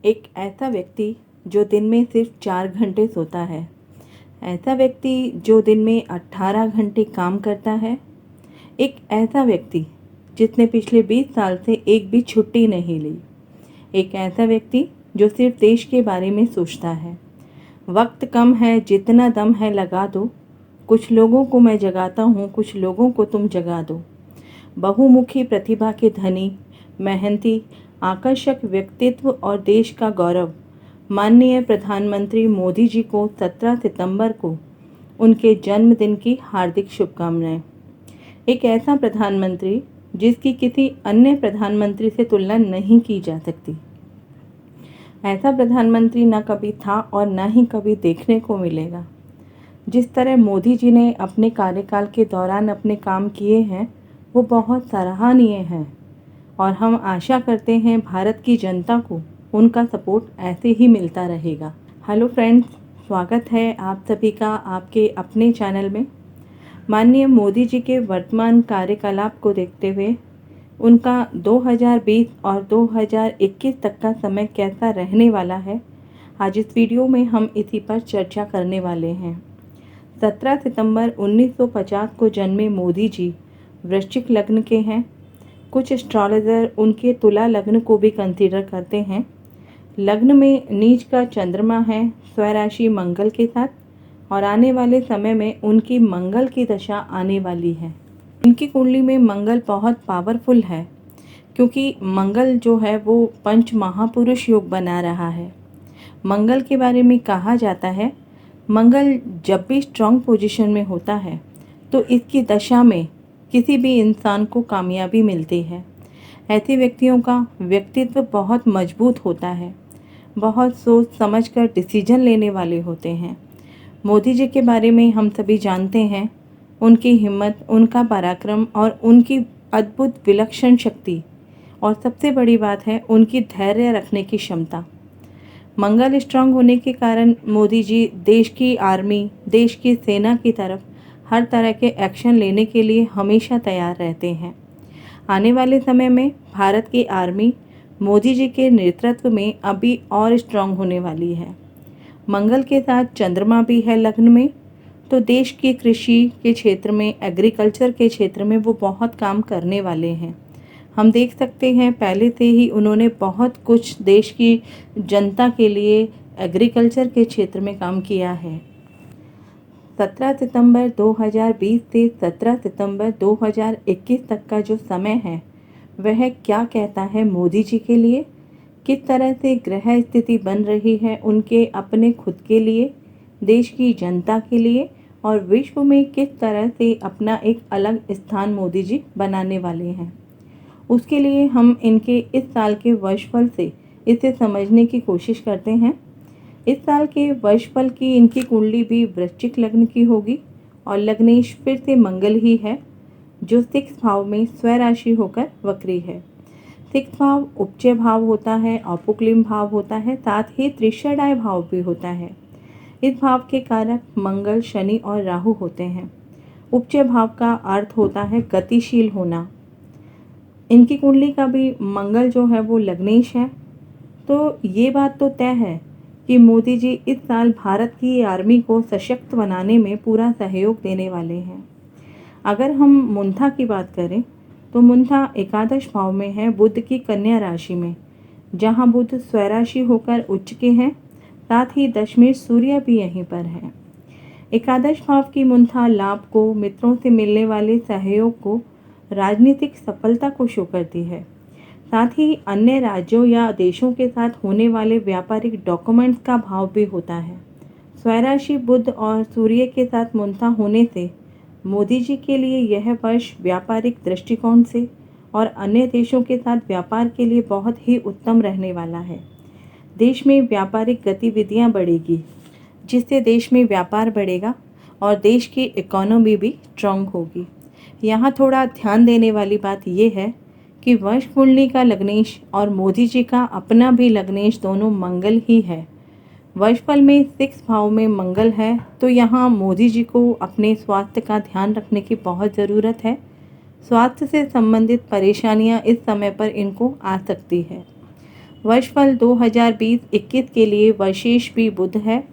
एक ऐसा व्यक्ति जो दिन में सिर्फ 4 घंटे सोता है, ऐसा व्यक्ति जो दिन में 18 घंटे काम करता है, एक ऐसा व्यक्ति जिसने पिछले 20 साल से एक भी छुट्टी नहीं ली, एक ऐसा व्यक्ति जो सिर्फ देश के बारे में सोचता है। वक्त कम है, जितना दम है लगा दो, कुछ लोगों को मैं जगाता हूँ, कुछ लोगों को तुम जगा दो। बहुमुखी प्रतिभा के धनी, मेहनती, आकर्षक व्यक्तित्व और देश का गौरव माननीय प्रधानमंत्री मोदी जी को 17 सितंबर को उनके जन्मदिन की हार्दिक शुभकामनाएं। एक ऐसा प्रधानमंत्री जिसकी किसी अन्य प्रधानमंत्री से तुलना नहीं की जा सकती। ऐसा प्रधानमंत्री न कभी था और न ही कभी देखने को मिलेगा। जिस तरह मोदी जी ने अपने कार्यकाल के दौरान अपने काम किए हैं वो बहुत सराहनीय हैं और हम आशा करते हैं भारत की जनता को उनका सपोर्ट ऐसे ही मिलता रहेगा। हेलो फ्रेंड्स, स्वागत है आप सभी का आपके अपने चैनल में। माननीय मोदी जी के वर्तमान कार्यकलाप को देखते हुए उनका 2020 और 2021 तक का समय कैसा रहने वाला है, आज इस वीडियो में हम इसी पर चर्चा करने वाले हैं। 17 सितंबर 1950 को जन्मे मोदी जी वृश्चिक लग्न के हैं। कुछ एस्ट्रोलॉजर उनके तुला लग्न को भी कंसीडर करते हैं। लग्न में नीच का चंद्रमा है स्वराशि मंगल के साथ, और आने वाले समय में उनकी मंगल की दशा आने वाली है। इनकी कुंडली में मंगल बहुत पावरफुल है क्योंकि मंगल जो है वो पंच महापुरुष योग बना रहा है। मंगल के बारे में कहा जाता है, मंगल जब भी स्ट्रॉन्ग पोजीशन में होता है तो इसकी दशा में किसी भी इंसान को कामयाबी मिलती है। ऐसे व्यक्तियों का व्यक्तित्व बहुत मजबूत होता है, बहुत सोच समझकर डिसीजन लेने वाले होते हैं। मोदी जी के बारे में हम सभी जानते हैं, उनकी हिम्मत, उनका पराक्रम और उनकी अद्भुत विलक्षण शक्ति, और सबसे बड़ी बात है उनकी धैर्य रखने की क्षमता। मंगल स्ट्रांग होने के कारण मोदी जी देश की आर्मी, देश की सेना की तरफ हर तरह के एक्शन लेने के लिए हमेशा तैयार रहते हैं। आने वाले समय में भारत की आर्मी मोदी जी के नेतृत्व में अभी और स्ट्रांग होने वाली है। मंगल के साथ चंद्रमा भी है लग्न में, तो देश की कृषि के क्षेत्र में, एग्रीकल्चर के क्षेत्र में वो बहुत काम करने वाले हैं। हम देख सकते हैं पहले से ही उन्होंने बहुत कुछ देश की जनता के लिए एग्रीकल्चर के क्षेत्र में काम किया है। 17 सितंबर 2020 से 17 सितंबर 2021 तक का जो समय है वह क्या कहता है मोदी जी के लिए, किस तरह से ग्रह स्थिति बन रही है उनके अपने खुद के लिए, देश की जनता के लिए, और विश्व में किस तरह से अपना एक अलग स्थान मोदी जी बनाने वाले हैं। उसके लिए हम इनके इस साल के वर्षफल से इसे समझने की कोशिश करते हैं। इस साल के वर्षफल की इनकी कुंडली भी वृश्चिक लग्न की होगी और लग्नेश फिर से मंगल ही है जो 6 भाव में स्वराशि होकर वक्री है। 6 भाव उपचय भाव होता है, औपुक्लिम भाव होता है, साथ ही त्रिषाढ़ाय भाव भी होता है। इस भाव के कारक मंगल, शनि और राहु होते हैं। उपचय भाव का अर्थ होता है गतिशील होना। इनकी कुंडली का भी मंगल जो है वो लग्नेश है, तो ये बात तो तय है कि मोदी जी इस साल भारत की आर्मी को सशक्त बनाने में पूरा सहयोग देने वाले हैं। अगर हम मुंथा की बात करें तो मुंथा एकादश भाव में है, बुध की कन्या राशि में, जहां बुध स्वराशि होकर उच्च के हैं, साथ ही दशमेश सूर्य भी यहीं पर है। एकादश भाव की मुंथा लाभ को, मित्रों से मिलने वाले सहयोग को, राजनीतिक सफलता को शो करती है। साथ ही अन्य राज्यों या देशों के साथ होने वाले व्यापारिक डॉक्यूमेंट्स का भाव भी होता है। स्वराशि बुध और सूर्य के साथ मुंथा होने से मोदी जी के लिए यह वर्ष व्यापारिक दृष्टिकोण से और अन्य देशों के साथ व्यापार के लिए बहुत ही उत्तम रहने वाला है। देश में व्यापारिक गतिविधियां बढ़ेगी, जिससे देश में व्यापार बढ़ेगा और देश की इकोनॉमी भी स्ट्रांग होगी। यहाँ थोड़ा ध्यान देने वाली बात यह है कि वर्ष कुंडली का लग्नेश और मोदी जी का अपना भी लग्नेश दोनों मंगल ही है। वर्षफल में 6 भाव में मंगल है, तो यहाँ मोदी जी को अपने स्वास्थ्य का ध्यान रखने की बहुत ज़रूरत है। स्वास्थ्य से संबंधित परेशानियाँ इस समय पर इनको आ सकती है। वर्षफल 2020-21 के लिए वर्षेश भी बुध है,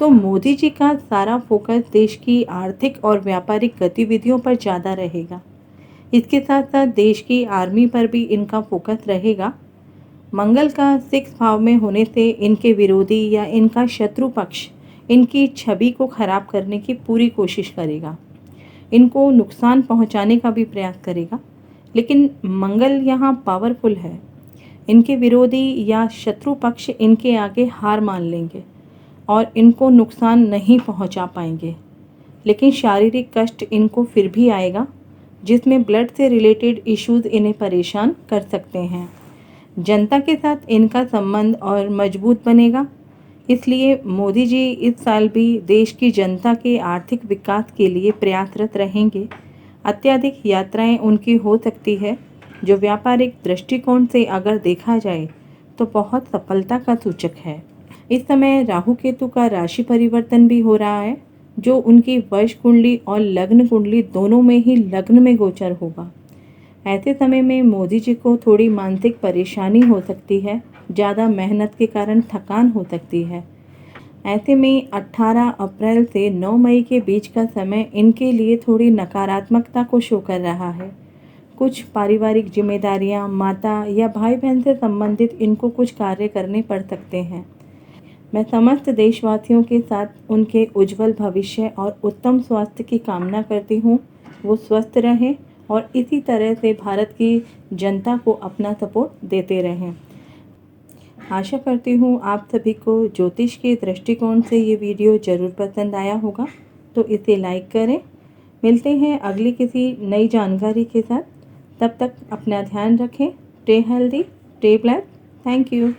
तो मोदी जी का सारा फोकस देश की आर्थिक और व्यापारिक गतिविधियों पर ज़्यादा रहेगा। इसके साथ साथ देश की आर्मी पर भी इनका फोकस रहेगा। मंगल का 6 भाव में होने से इनके विरोधी या इनका शत्रु पक्ष इनकी छवि को खराब करने की पूरी कोशिश करेगा, इनको नुकसान पहुंचाने का भी प्रयास करेगा। लेकिन मंगल यहाँ पावरफुल है, इनके विरोधी या शत्रु पक्ष इनके आगे हार मान लेंगे और इनको नुकसान नहीं पहुंचा पाएंगे। लेकिन शारीरिक कष्ट इनको फिर भी आएगा, जिसमें ब्लड से रिलेटेड इश्यूज इन्हें परेशान कर सकते हैं। जनता के साथ इनका संबंध और मजबूत बनेगा, इसलिए मोदी जी इस साल भी देश की जनता के आर्थिक विकास के लिए प्रयासरत रहेंगे। अत्यधिक यात्राएं उनकी हो सकती है, जो व्यापारिक दृष्टिकोण से अगर देखा जाए तो बहुत सफलता का सूचक है। इस समय राहु केतु का राशि परिवर्तन भी हो रहा है, जो उनकी वर्ष कुंडली और लग्न कुंडली दोनों में ही लग्न में गोचर होगा। ऐसे समय में मोदी जी को थोड़ी मानसिक परेशानी हो सकती है, ज़्यादा मेहनत के कारण थकान हो सकती है। ऐसे में 18 अप्रैल से 9 मई के बीच का समय इनके लिए थोड़ी नकारात्मकता को शो कर रहा है। कुछ पारिवारिक जिम्मेदारियां, माता या भाई बहन से संबंधित इनको कुछ कार्य करने पड़ सकते हैं। मैं समस्त देशवासियों के साथ उनके उज्जवल भविष्य और उत्तम स्वास्थ्य की कामना करती हूँ। वो स्वस्थ रहें और इसी तरह से भारत की जनता को अपना सपोर्ट देते रहें। आशा करती हूँ आप सभी को ज्योतिष के दृष्टिकोण से ये वीडियो ज़रूर पसंद आया होगा, तो इसे लाइक करें। मिलते हैं अगली किसी नई जानकारी के साथ। तब तक अपना ध्यान रखें। Stay healthy, stay blessed. Thank you.